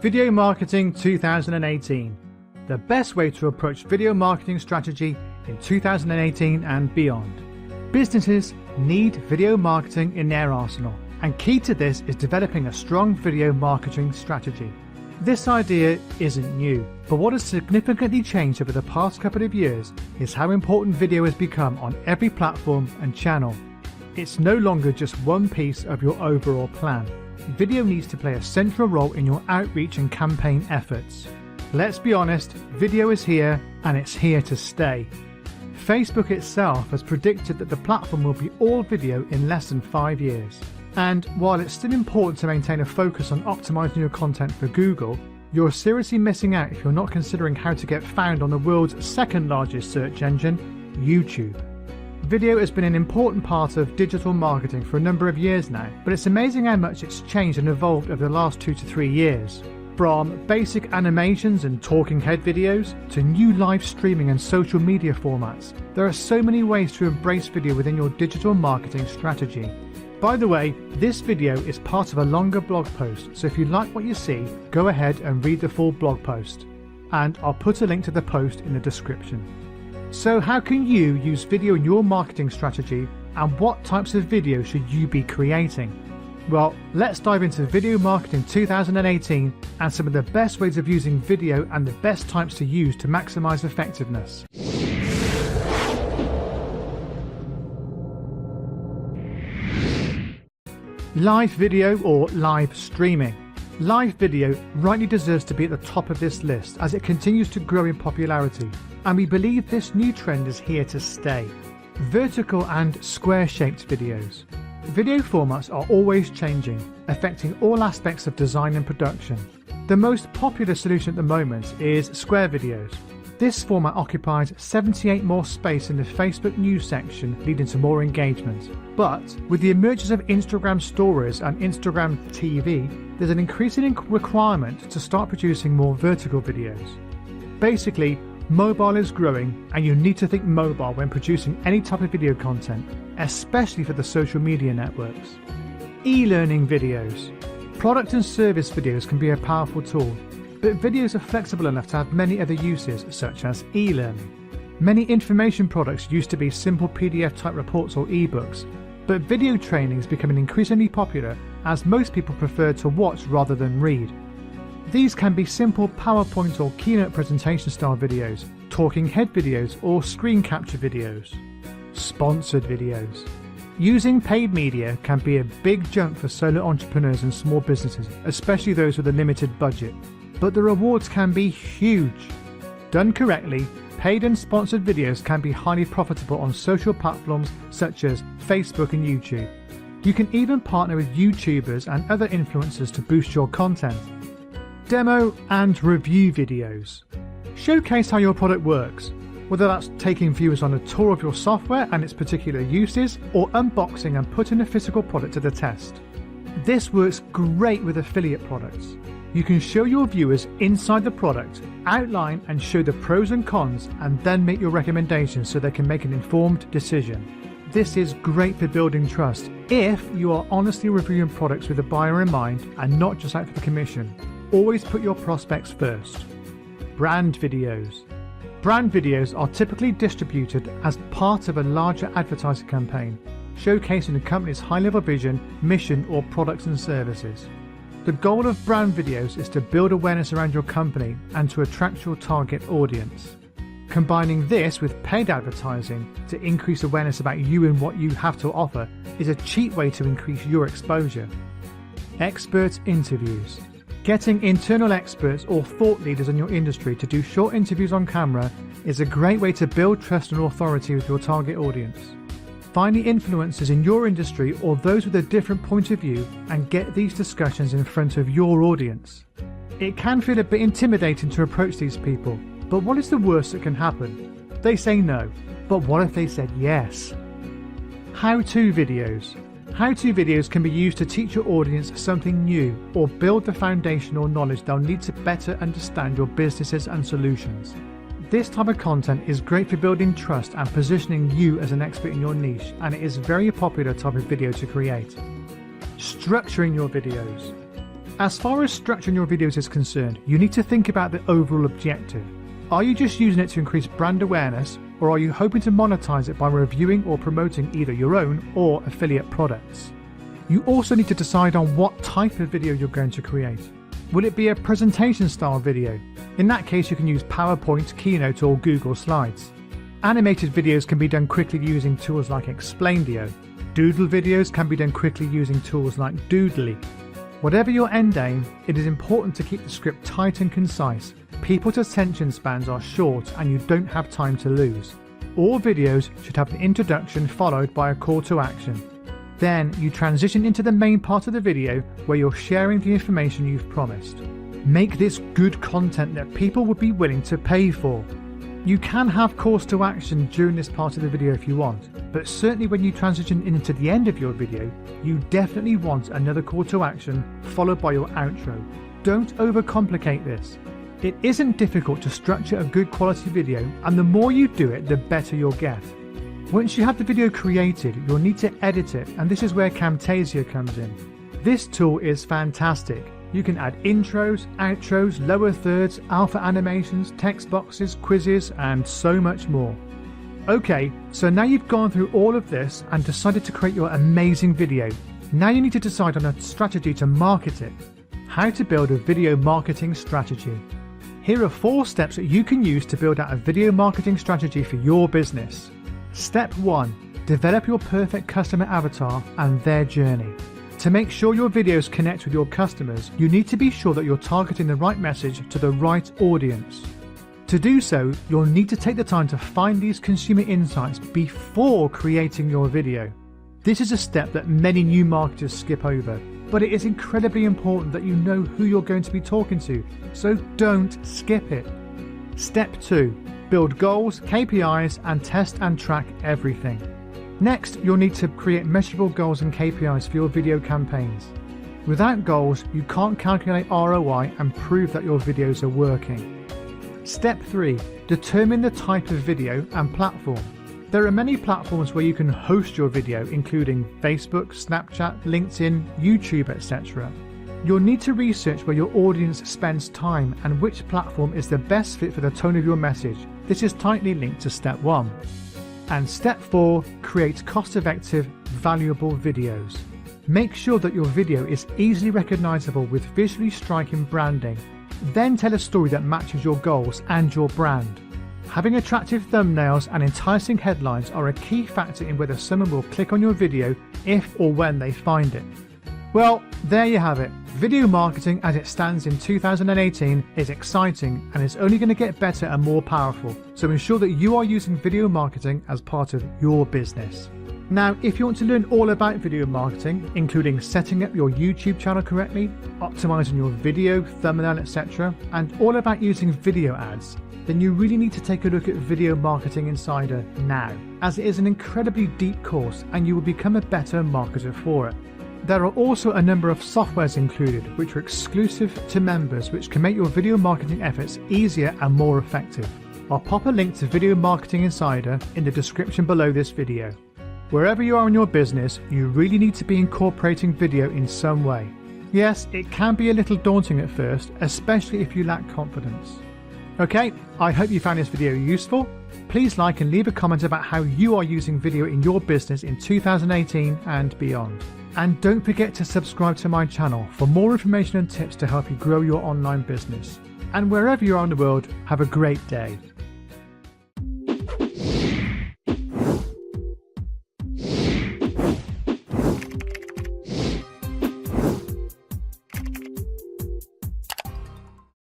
Video Marketing 2018. The best way to approach video marketing strategy in 2018 and beyond. Businesses need video marketing in their arsenal, and key to this is developing a strong video marketing strategy. This idea isn't new, but what has significantly changed over the past couple of years is how important video has become on every platform and channel. It's no longer just one piece of your overall plan. Video needs to play a central role in your outreach and campaign efforts. Let's be honest, video is here and it's here to stay. Facebook itself has predicted that the platform will be all video in less than 5 years. And while it's still important to maintain a focus on optimizing your content for Google, you're seriously missing out if you're not considering how to get found on the world's second largest search engine, YouTube. Video has been an important part of digital marketing for a number of years now, but it's amazing how much it's changed and evolved over the last 2 to 3 years. From basic animations and talking head videos to new live streaming and social media formats, there are so many ways to embrace video within your digital marketing strategy. By the way, this video is part of a longer blog post, so if you like what you see, go ahead and read the full blog post. And I'll put a link to the post in the description. So how can you use video in your marketing strategy, and what types of video should you be creating? Well, let's dive into Video Marketing 2018 and some of the best ways of using video and the best types to use to maximize effectiveness. Live video or live streaming. Live video rightly deserves to be at the top of this list as it continues to grow in popularity, and we believe this new trend is here to stay. Vertical and square-shaped videos. Video formats are always changing, affecting all aspects of design and production. The most popular solution at the moment is square videos. This format occupies 78% more space in the Facebook news section, leading to more engagement. But with the emergence of Instagram Stories and Instagram TV, there's an increasing requirement to start producing more vertical videos. Basically, mobile is growing, and you need to think mobile when producing any type of video content, especially for the social media networks. E-learning videos. Product and service videos can be a powerful tool, but videos are flexible enough to have many other uses, such as e-learning. Many information products used to be simple PDF type reports or ebooks, but video training is becoming increasingly popular as most people prefer to watch rather than read. These can be simple PowerPoint or keynote presentation style videos, talking head videos or screen capture videos. Sponsored videos. Using paid media can be a big jump for solo entrepreneurs and small businesses, especially those with a limited budget. But the rewards can be huge. Done correctly, paid and sponsored videos can be highly profitable on social platforms such as Facebook and YouTube. You can even partner with YouTubers and other influencers to boost your content. Demo and review videos. Showcase how your product works, whether that's taking viewers on a tour of your software and its particular uses, or unboxing and putting a physical product to the test. This works great with affiliate products. You can show your viewers inside the product, outline and show the pros and cons, and then make your recommendations so they can make an informed decision. This is great for building trust if you are honestly reviewing products with a buyer in mind and not just out for the commission. Always put your prospects first. Brand videos. Brand videos are typically distributed as part of a larger advertising campaign, showcasing the company's high-level vision, mission, or products and services. The goal of brand videos is to build awareness around your company and to attract your target audience. Combining this with paid advertising to increase awareness about you and what you have to offer is a cheap way to increase your exposure. Expert interviews. Getting internal experts or thought leaders in your industry to do short interviews on camera is a great way to build trust and authority with your target audience. Find the influencers in your industry or those with a different point of view and get these discussions in front of your audience. It can feel a bit intimidating to approach these people, but what is the worst that can happen? They say no, but what if they said yes? How-to videos. How-to videos can be used to teach your audience something new or build the foundational knowledge they'll need to better understand your businesses and solutions. This type of content is great for building trust and positioning you as an expert in your niche, and it is a very popular type of video to create. Structuring your videos. As far as structuring your videos is concerned, you need to think about the overall objective. Are you just using it to increase brand awareness, or are you hoping to monetize it by reviewing or promoting either your own or affiliate products? You also need to decide on what type of video you're going to create. Will it be a presentation style video? In that case, you can use PowerPoint, Keynote or Google Slides. Animated videos can be done quickly using tools like Explaindio. Doodle videos can be done quickly using tools like Doodly. Whatever your end aim, it is important to keep the script tight and concise. People's attention spans are short and you don't have time to lose. All videos should have an introduction followed by a call to action. Then you transition into the main part of the video where you're sharing the information you've promised. Make this good content that people would be willing to pay for. You can have calls to action during this part of the video if you want, but certainly when you transition into the end of your video, you definitely want another call to action followed by your outro. Don't overcomplicate this. It isn't difficult to structure a good quality video, and the more you do it, the better you'll get. Once you have the video created, you'll need to edit it, and this is where Camtasia comes in. This tool is fantastic. You can add intros, outros, lower thirds, alpha animations, text boxes, quizzes, and so much more. Okay, so now you've gone through all of this and decided to create your amazing video. Now you need to decide on a strategy to market it. How to build a video marketing strategy. Here are 4 steps that you can use to build out a video marketing strategy for your business. Step 1. Develop your perfect customer avatar and their journey. To make sure your videos connect with your customers, you need to be sure that you're targeting the right message to the right audience. To do so, you'll need to take the time to find these consumer insights before creating your video. This is a step that many new marketers skip over, but it is incredibly important that you know who you're going to be talking to, so don't skip it. Step 2. Build goals, KPIs, and test and track everything. Next, you'll need to create measurable goals and KPIs for your video campaigns. Without goals, you can't calculate ROI and prove that your videos are working. Step 3. Determine the type of video and platform. There are many platforms where you can host your video, including Facebook, Snapchat, LinkedIn, YouTube, etc. You'll need to research where your audience spends time and which platform is the best fit for the tone of your message. This is tightly linked to step 1. And step 4, create cost-effective, valuable videos. Make sure that your video is easily recognizable with visually striking branding. Then tell a story that matches your goals and your brand. Having attractive thumbnails and enticing headlines are a key factor in whether someone will click on your video if or when they find it. Well, there you have it. Video marketing as it stands in 2018 is exciting and is only going to get better and more powerful, so ensure that you are using video marketing as part of your business. Now, if you want to learn all about video marketing, including setting up your YouTube channel correctly, optimizing your video, thumbnail, etc., and all about using video ads, then you really need to take a look at Video Marketing Insider now, as it is an incredibly deep course and you will become a better marketer for it. There are also a number of softwares included which are exclusive to members, which can make your video marketing efforts easier and more effective. I'll pop a link to Video Marketing Insider in the description below this video. Wherever you are in your business, you really need to be incorporating video in some way. Yes, it can be a little daunting at first, especially if you lack confidence. Okay, I hope you found this video useful. Please like and leave a comment about how you are using video in your business in 2018 and beyond. And don't forget to subscribe to my channel for more information and tips to help you grow your online business. And wherever you are in the world, have a great day.